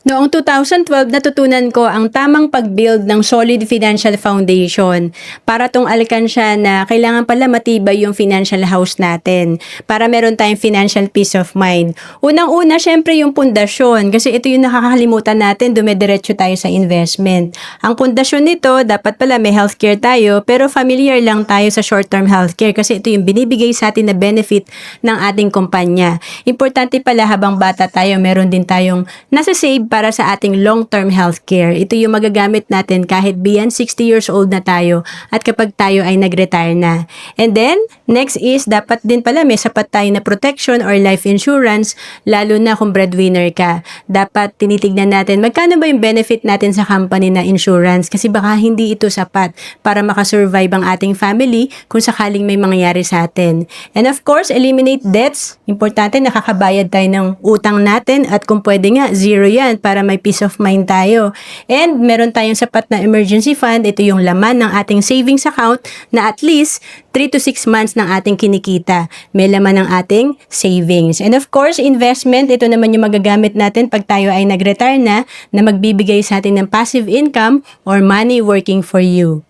Noong 2012, natutunan ko ang tamang pag-build ng solid financial foundation para tong alkansya na kailangan pala matibay yung financial house natin para meron tayong financial peace of mind. Unang-una, syempre yung pundasyon kasi ito yung nakakalimutan natin, dumediretso tayo sa investment. Ang pundasyon nito, dapat pala may healthcare tayo pero familiar lang tayo sa short-term healthcare kasi ito yung binibigay sa atin na benefit ng ating kumpanya. Importante pala habang bata tayo, meron din tayong nasa save para sa ating long-term healthcare. Ito yung magagamit natin kahit beyond 60 years old na tayo at kapag tayo ay nag-retire na. And then, next is dapat din pala may sapat tayo na protection or life insurance lalo na kung breadwinner ka. Dapat tinitignan natin magkano ba yung benefit natin sa company na insurance kasi baka hindi ito sapat para makasurvive ang ating family kung sakaling may mangyayari sa atin. And of course, eliminate debts. Importante nakakabayad tayo ng utang natin at kung pwede nga, zero yan para may peace of mind tayo. And meron tayong sapat na emergency fund. Ito yung laman ng ating savings account na at least 3 to 6 months ng ating kinikita. May laman ng ating savings. And of course, investment. Ito naman yung magagamit natin pag tayo ay nag-retire na magbibigay sa atin ng passive income or money working for you.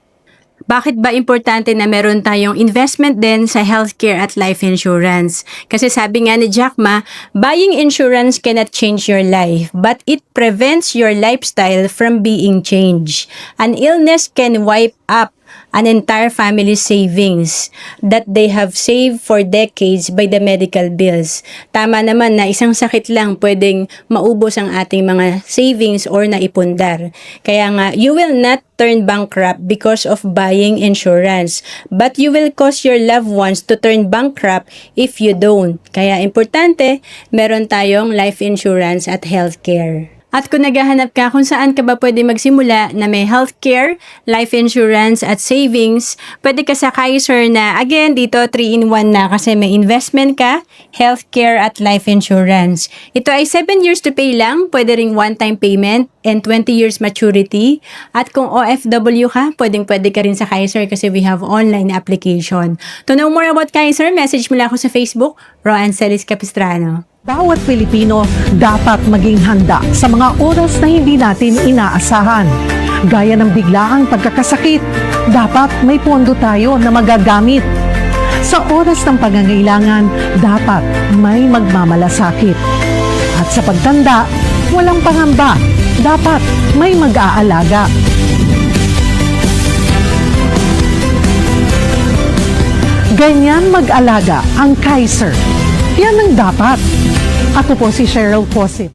Bakit ba importante na meron tayong investment din sa healthcare at life insurance? Kasi sabi nga ni Jack Ma, buying insurance cannot change your life, but it prevents your lifestyle from being changed. An illness can wipe up an entire family's savings that they have saved for decades by the medical bills. Tama naman na isang sakit lang pwedeng maubos ang ating mga savings or naipundar. Kaya nga, you will not turn bankrupt because of buying insurance, but you will cause your loved ones to turn bankrupt if you don't. Kaya importante, meron tayong life insurance at healthcare. At kung naghahanap ka kung saan ka ba pwede magsimula na may healthcare, life insurance at savings, pwede ka sa Kaiser na again dito 3-in-1 na kasi may investment ka, healthcare at life insurance. Ito ay 7 years to pay lang, pwede ring one-time payment and 20 years maturity. At kung OFW ka, pwede ka rin sa Kaiser kasi we have online application. To know more about Kaiser, message mo lang ako sa Facebook, Roan Celis Capistrano. Bawat Pilipino dapat maging handa sa mga oras na hindi natin inaasahan. Gaya ng biglaang pagkakasakit, dapat may pondo tayo na magagamit. Sa oras ng pangangailangan, dapat may magmamalasakit. At sa pagtanda, walang pangamba, dapat may mag-aalaga. Ganyan mag-alaga ang Kaiser. Yan ang dapat. Ako po si Cheryl Posit.